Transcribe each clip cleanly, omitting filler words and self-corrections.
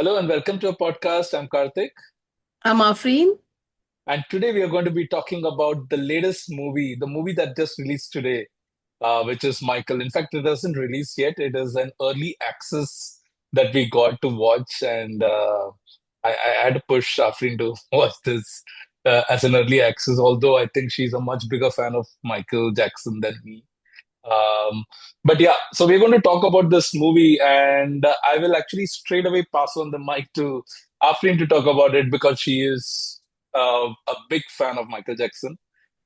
Hello and welcome to our podcast. I'm Karthik, I'm Aafreen. and today we are going to be talking about the latest movie, the movie that just released today, which is Michael. In fact, it hasn't released yet. It is an early access that we got to watch, and I had to push Afrin to watch this as an early access. Although I think she's a much bigger fan of Michael Jackson than me. Um, but yeah, so we're going to talk about this movie, and I will actually straight away pass on the mic to Afreen to talk about it because she is a big fan of Michael Jackson.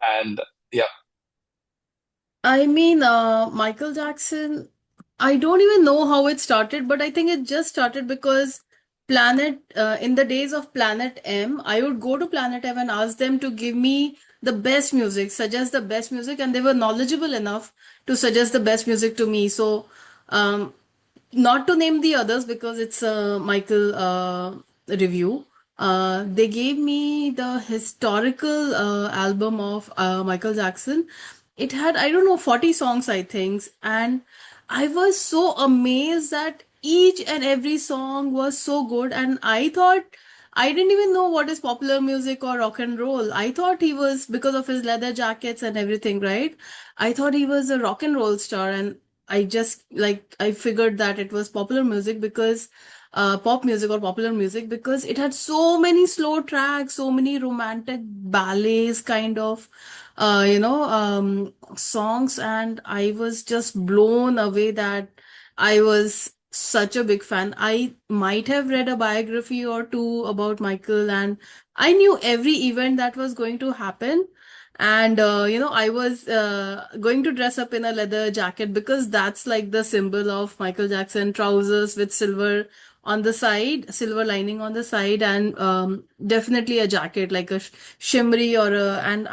And yeah, Michael Jackson, I don't even know how it started, but I think it just started because in the days of Planet M, I would go to Planet M and ask them to give me the best music, suggest the best music, and they were knowledgeable enough to suggest the best music to me. So, um, not to name the others because it's a Michael review. They gave me the historical album of Michael Jackson. It had, I don't know, 40 songs, I think. And I was so amazed that each and every song was so good. And I thought, I didn't even know what is popular music or rock and roll. I thought he was, because of his leather jackets and everything, right? I thought he was a rock and roll star. And I figured that it was popular music because pop music or popular music because it had so many slow tracks, so many romantic ballets kind of songs, and I was just blown away that I was such a big fan. I might have read a biography or two about Michael, and I knew every event that was going to happen. And I was going to dress up in a leather jacket because that's like the symbol of Michael Jackson, trousers with silver on the side, silver lining on the side, and definitely a jacket, like a shimmery or a, and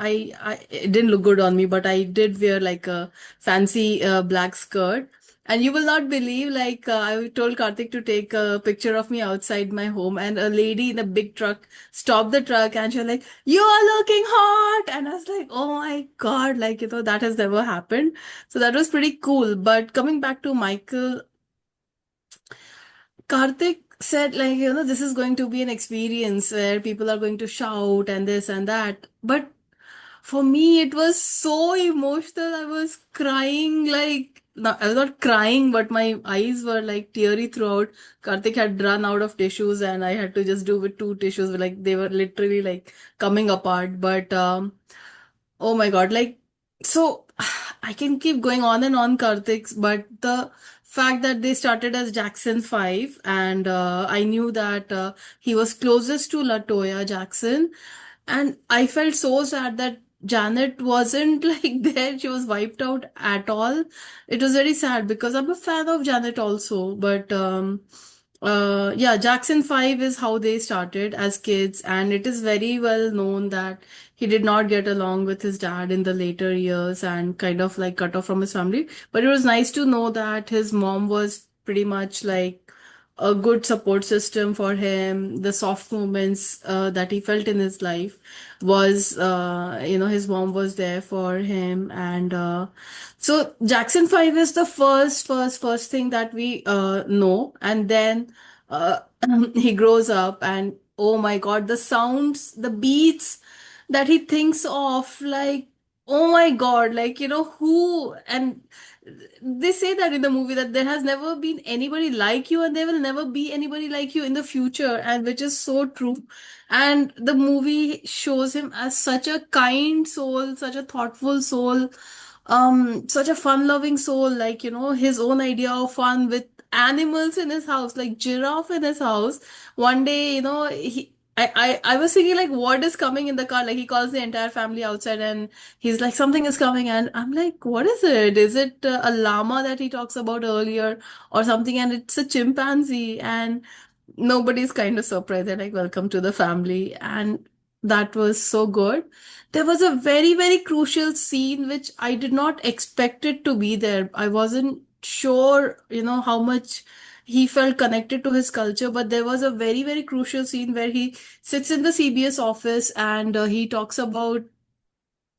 it didn't look good on me, but I did wear like a fancy black skirt. And you will not believe, like, I told Karthik to take a picture of me outside my home, and a lady in a big truck stopped the truck and she was like, "You are looking hot." And I was like, "Oh my God," like, that has never happened. So that was pretty cool. But coming back to Michael, Karthik said, like, this is going to be an experience where people are going to shout and this and that. But for me, it was so emotional. I was crying, like, no, I was not crying, but my eyes were like teary throughout. Karthik had run out of tissues, and I had to just do with two tissues. Like, they were literally like coming apart. But oh my God, like, so I can keep going on and on, Karthik, but the fact that they started as Jackson 5, and I knew that he was closest to Latoya Jackson, and I felt so sad that Janet wasn't like there. She was wiped out at all. It was very sad because I'm a fan of Janet also, but yeah, Jackson 5 is how they started as kids, and it is very well known that he did not get along with his dad in the later years and kind of like cut off from his family. But it was nice to know that his mom was pretty much like a good support system for him. The soft moments that he felt in his life was, his mom was there for him. And so Jackson 5 is the first thing that we know. And then uh, he grows up, and oh my God, the sounds, the beats that he thinks of, like, oh my God, like, who, and they say that in the movie that there has never been anybody like you and there will never be anybody like you in the future, and which is so true. And the movie shows him as such a kind soul, such a thoughtful soul, such a fun-loving soul, like, his own idea of fun with animals in his house, like giraffe in his house. One day, I was thinking, like, what is coming in the car? Like, he calls the entire family outside and he's like, something is coming. And I'm like, what is it? Is it a llama that he talks about earlier or something? And it's a chimpanzee. And nobody's kind of surprised. They're like, welcome to the family. And that was so good. There was a very, very crucial scene which I did not expect it to be there. I wasn't sure, how much he felt connected to his culture, but there was a very, very crucial scene where he sits in the CBS office and he talks about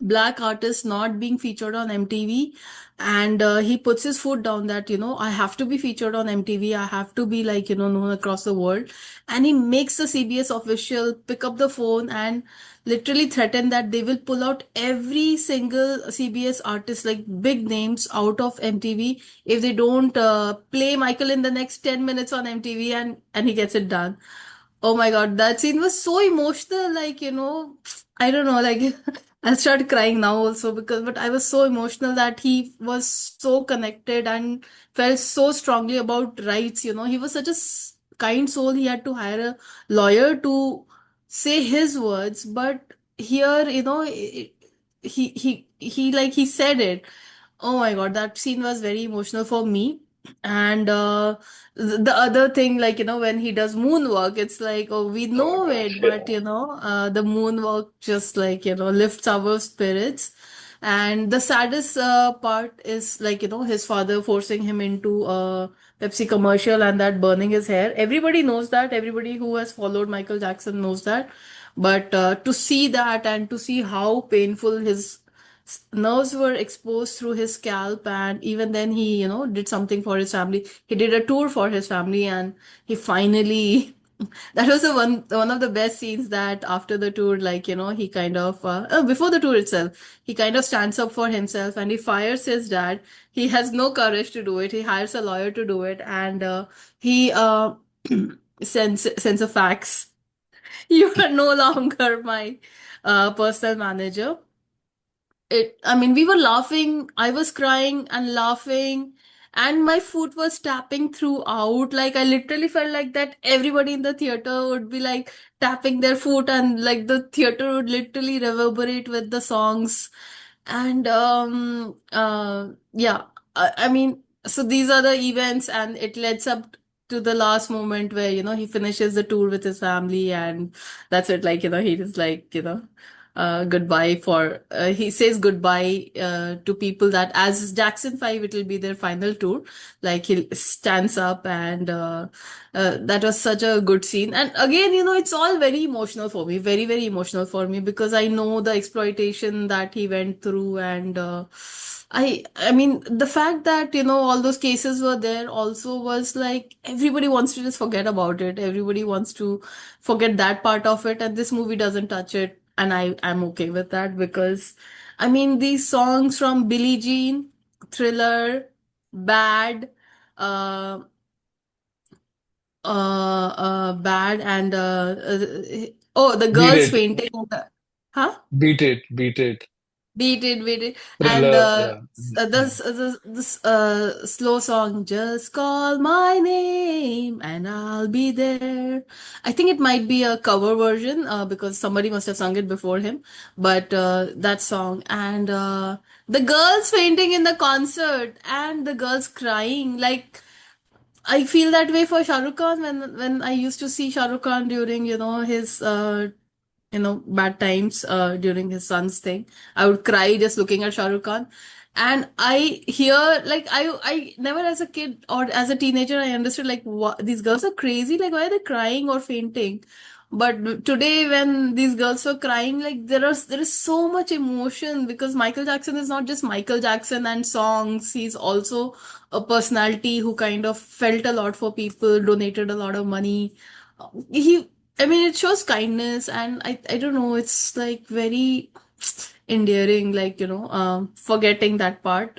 black artist not being featured on MTV, and he puts his foot down that, I have to be featured on MTV. I have to be like, known across the world. And he makes the CBS official pick up the phone and literally threaten that they will pull out every single CBS artist, like big names, out of MTV if they don't play Michael in the next 10 minutes on MTV, and he gets it done. Oh my God, that scene was so emotional. Like, I don't know, like I'll start crying now also, but I was so emotional that he was so connected and felt so strongly about rights. He was such a kind soul. He had to hire a lawyer to say his words, but here, he said it. Oh my God, that scene was very emotional for me. And the other thing, like, when he does moonwalk, it's like, oh, we Oh know gosh, it, but, yeah. the moonwalk just like, lifts our spirits. And the saddest part is like, his father forcing him into a Pepsi commercial and that burning his hair. Everybody knows that. Everybody who has followed Michael Jackson knows that. But to see that and to see how painful his nerves were exposed through his scalp, and even then he did something for his family. He did a tour for his family, and he finally that was the one of the best scenes, that after the tour, like, he kind of before the tour itself, he kind of stands up for himself and he fires his dad. He has no courage to do it. He hires a lawyer to do it, and he sends a fax. You are no longer my personal manager. I mean, we were laughing, I was crying and laughing, and my foot was tapping throughout. Like, I literally felt like that everybody in the theater would be like tapping their foot, and like the theater would literally reverberate with the songs. And yeah, I mean, so these are the events, and it leads up to the last moment where, he finishes the tour with his family, and that's it. Like, he is like, goodbye for he says goodbye to people, that as Jackson 5 it will be their final tour. Like, he stands up, and that was such a good scene. And again, it's all very emotional for me, very very emotional for me, because I know the exploitation that he went through. And I mean, the fact that, all those cases were there also was like everybody wants to just forget about it. Everybody wants to forget that part of it, and this movie doesn't touch it. And I'm okay with that, because I mean, these songs from Billie Jean, Thriller, Bad, uh, Bad, and oh, the Beat girls it, fainting. Huh? beat it, beat it. Beat it, and Thriller, yeah. this slow song, just call my name and I'll be there. I think it might be a cover version, because somebody must have sung it before him. But that song, and the girls fainting in the concert, and the girls crying. Like, I feel that way for Shah Rukh Khan, when I used to see Shah Rukh Khan during, his bad times, during his son's thing. I would cry just looking at Shah Rukh Khan. And I hear, like, I never as a kid or as a teenager, I understood, like, what, these girls are crazy. Like, why are they crying or fainting? But today, when these girls were crying, like, there is so much emotion, because Michael Jackson is not just Michael Jackson and songs. He's also a personality who kind of felt a lot for people, donated a lot of money. He I mean, it shows kindness, and I don't know, it's like very endearing, like, forgetting that part,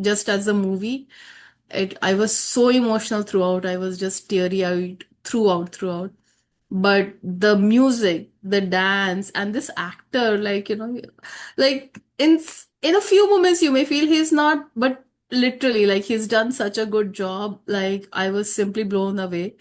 just as a movie. I was so emotional throughout. I was just teary eyed throughout. But the music, the dance, and this actor, like, like in a few moments you may feel he's not, but literally, like, he's done such a good job. Like, I was simply blown away.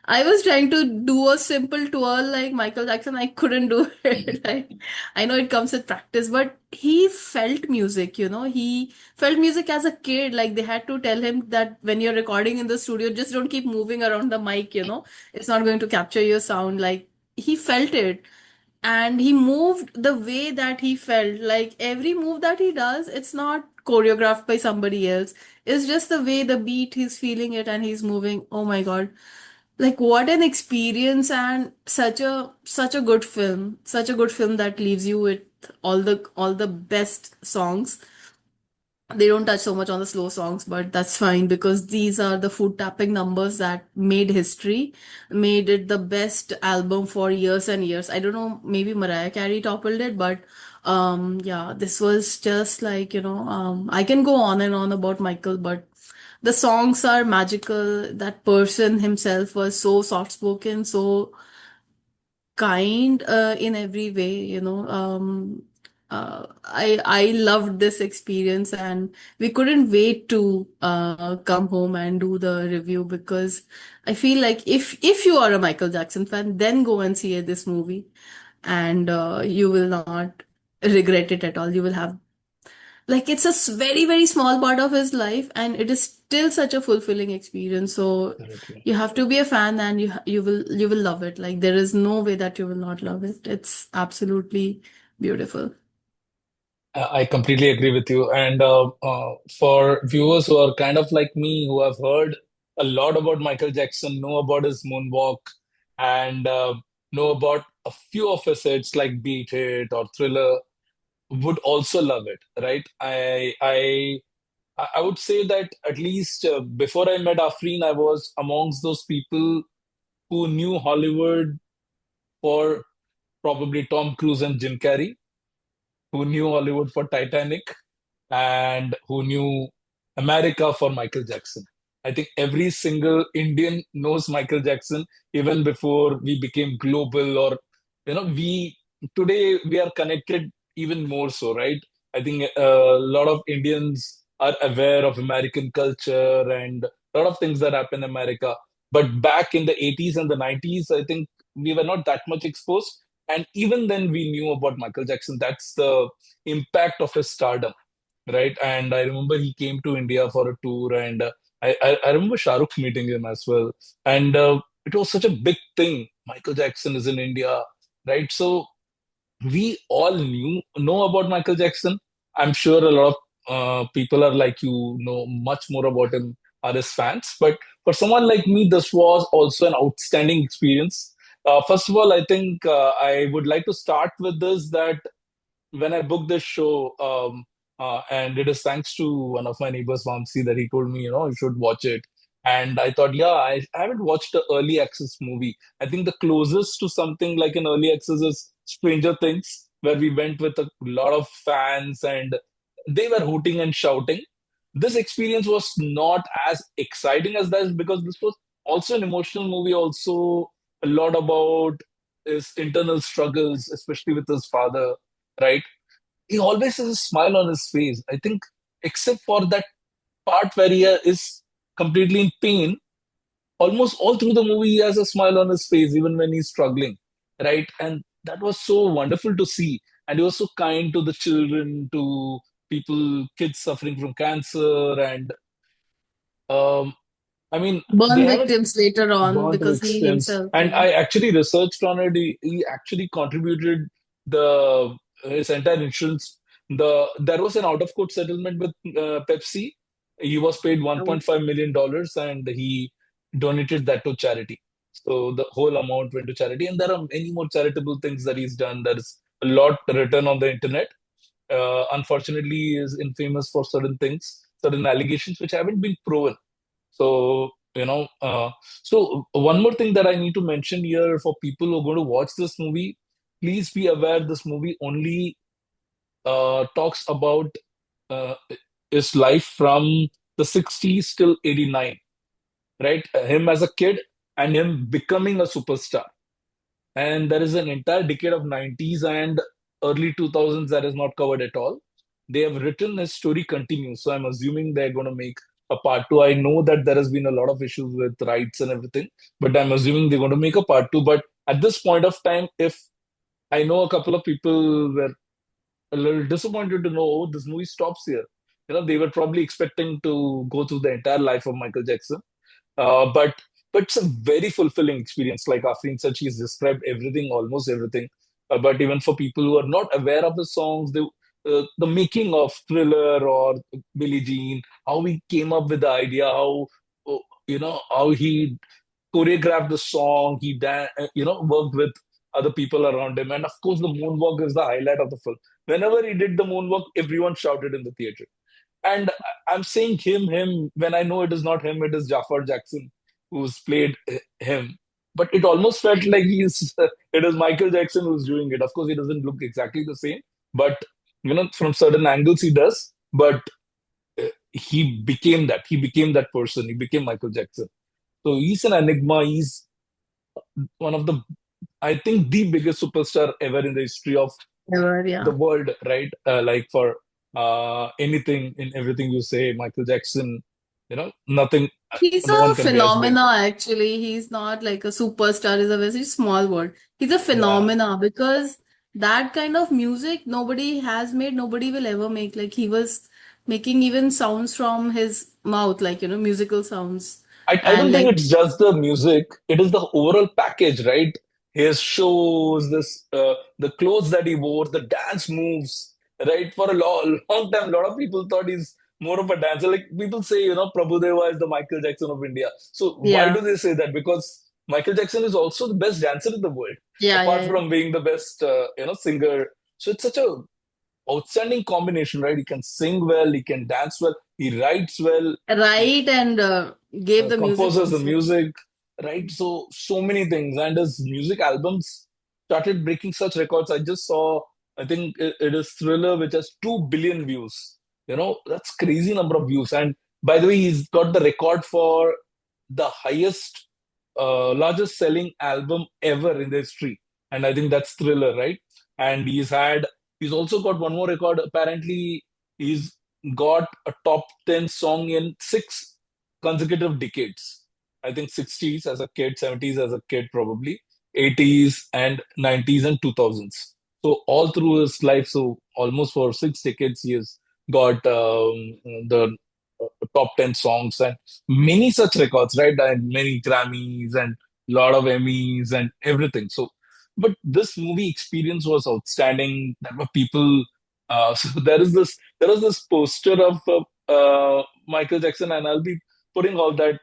I was trying to do a simple twirl like Michael Jackson. I couldn't do it. Like, I know it comes with practice, but he felt music, He felt music as a kid. Like, they had to tell him that when you're recording in the studio, just don't keep moving around the mic. It's not going to capture your sound. Like, he felt it, and he moved the way that he felt. Like, every move that he does, it's not choreographed by somebody else. It's just the way, the beat, he's feeling it and he's moving. Oh my God. Like, what an experience, and such a good film. Such a good film that leaves you with all the best songs. They don't touch so much on the slow songs, but that's fine because these are the foot tapping numbers that made history, made it the best album for years and years. I don't know, maybe Mariah Carey toppled it, but yeah, this was just like, I can go on and on about Michael, but the songs are magical. That person himself was so soft spoken, so kind in every way, I loved this experience, and we couldn't wait to come home and do the review because I feel like if you are a Michael Jackson fan, then go and see this movie, and you will not regret it at all. You will have like it's a very very small part of his life, and it is still such a fulfilling experience. So Correctly. you have to be a fan, and you will love it. Like there is no way that you will not love it. It's absolutely beautiful. I completely agree with you. And for viewers who are kind of like me, who have heard a lot about Michael Jackson, know about his moonwalk, and know about a few of his hits like Beat It or Thriller, would also love it, right? I would say that at least before I met Afreen, I was amongst those people who knew Hollywood for probably Tom Cruise and Jim Carrey, who knew Hollywood for Titanic, and who knew America for Michael Jackson. I think every single Indian knows Michael Jackson even before we became global, or we today we are connected even more so, right? I think a lot of Indians are aware of American culture and a lot of things that happen in America. But back in the 80s and the 90s, I think we were not that much exposed. And even then, we knew about Michael Jackson. That's the impact of his stardom, right? And I remember he came to India for a tour, and I remember Shah Rukh meeting him as well. And it was such a big thing. Michael Jackson is in India, right? So we all know about Michael Jackson. I'm sure a lot of people are like you, know much more about him, are his fans. But for someone like me, this was also an outstanding experience. First of all, I think I would like to start with this, that when I booked this show, and it is thanks to one of my neighbors, Vamsi, that he told me, you should watch it. And I thought, yeah, I haven't watched the early access movie. I think the closest to something like an early access is Stranger Things, where we went with a lot of fans and they were hooting and shouting. This experience was not as exciting as that, because this was also an emotional movie, also a lot about his internal struggles, especially with his father, right? He always has a smile on his face. I think, except for that part where he is completely in pain, almost all through the movie, he has a smile on his face, even when he's struggling, right? And that was so wonderful to see. And he was so kind to the children, to people, kids suffering from cancer, and um, I mean, they Burn haven't victims later on gone to because he extents. himself, And yeah. I actually researched on it. He actually contributed the his entire insurance. There was an out of court settlement with Pepsi. He was paid Oh. 1.5 million dollars, and he donated that to charity. So the whole amount went to charity, and there are many more charitable things that he's done. There's a lot written on the internet. Unfortunately, he is infamous for certain things, certain allegations which haven't been proven. So, so one more thing that I need to mention here for people who are going to watch this movie, please be aware this movie only talks about uh, his life from the 60s till 89, right? Him as a kid and him becoming a superstar. And there is an entire decade of 90s and early 2000s that is not covered at all. They have written his story continues, so I'm assuming they're going to make a part two. I know that there has been a lot of issues with rights and everything, but I'm assuming they're going to make a part two. But at this point of time, if I know a couple of people were a little disappointed to know, oh, this movie stops here. They were probably expecting to go through the entire life of Michael Jackson. But it's a very fulfilling experience. Like Afreen said, she's described everything, almost everything. But even for people who are not aware of the songs, the making of Thriller or Billie Jean, how he came up with the idea, how he choreographed the song, he worked with other people around him. And of course, the moonwalk is the highlight of the film. Whenever he did the moonwalk, everyone shouted in the theater. And I'm saying him, when I know it is not him, it is Jafar Jackson who's played him. But it almost felt like it is Michael Jackson who's doing it. Of course, he doesn't look exactly the same, but from certain angles he does. But he became that. He became that person. He became Michael Jackson. So he's an enigma. He's one of the, I think, the biggest superstar ever in the history of Ever, the yeah. world, right? Like for anything in everything you say, Michael Jackson, nothing, He's no one a can be as big. phenomena, actually. He's not like a superstar, is a very small word. He's a Yeah. phenomena because that kind of music nobody has made, nobody will ever make. Like he was making even sounds from his mouth, like, musical sounds. I don't And think like, it's just the music. It is the overall package, right? His shows, the clothes that he wore, the dance moves, right? For a long time, a lot of people thought he's more of a dancer. Like people say, Prabhudeva is the Michael Jackson of India. So why do yeah, they say that? Because Michael Jackson is also the best dancer in the world, yeah, yeah, apart yeah. from being the best, singer. So it's such a outstanding combination, right? He can sing well, he can dance well, he writes well, Right, and gave the music composes the also. music, right? So many things, and his music albums started breaking such records. I just saw, I think it is Thriller, which has 2 billion views. That's crazy number of views. And by the way, he's got the record for the highest, largest selling album ever in the history, and I think that's Thriller, right? And he's also got one more record. Apparently, he's got a top 10 song in 6 consecutive decades. I think 60s as a kid, 70s as a kid, probably 80s and 90s and 2000s. So all through his life, so almost for 6 decades, he has got the top 10 songs and many such records, right? And many Grammys and a lot of Emmys and everything. So, but this movie experience was outstanding. There were people. So there is this poster of Michael Jackson, and I'll be putting all that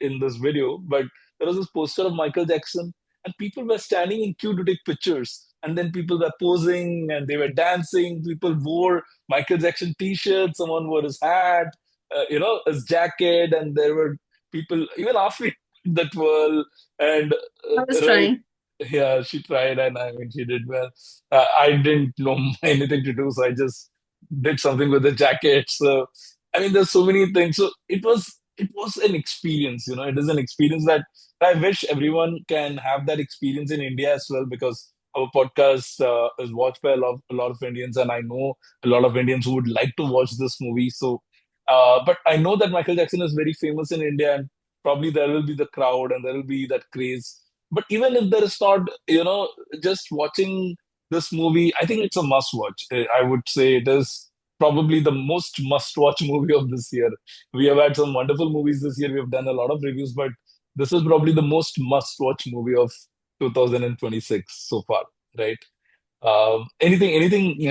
in this video. But there was this poster of Michael Jackson, and people were standing in queue to take pictures. And then people were posing and they were dancing. People wore Michael Jackson T-shirts. Someone wore his hat, his jacket, and there were people, even Aafreen that twirl, and I was right, trying. yeah, she tried, and I mean, she did well. I didn't know anything to do, so I just did something with the jacket. So, I mean, there's so many things. So it was an experience. It is an experience that I wish everyone can have that experience in India as well, because our podcast is watched by a lot of Indians, and I know a lot of Indians who would like to watch this movie. So, but I know that Michael Jackson is very famous in India, and probably there will be the crowd and there will be that craze. But even if there is not, just watching this movie, I think it's a must watch. I would say it is probably the most must watch movie of this year. We have had some wonderful movies this year. We have done a lot of reviews, but this is probably the most must watch movie of 2026 so far, right? Anything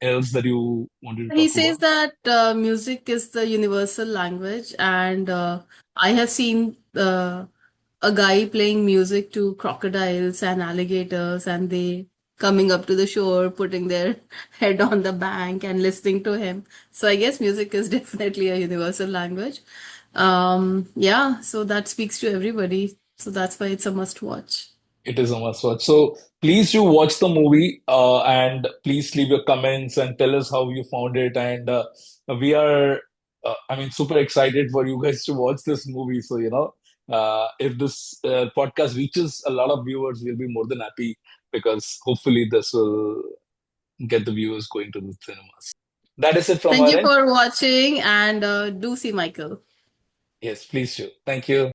else that you wanted to He talk says about? that music is the universal language, and I have seen a guy playing music to crocodiles and alligators, and they coming up to the shore, putting their head on the bank and listening to him. So I guess music is definitely a universal language. Yeah, so that speaks to everybody. So that's why it's a must watch. It is a must watch. So please do watch the movie, and please leave your comments and tell us how you found it. And we are, I mean, super excited for you guys to watch this movie. So, if this podcast reaches a lot of viewers, we'll be more than happy, because hopefully this will get the viewers going to the cinemas. That is it from Thank our you end. for watching, and do see Michael. Yes, please do. Thank you.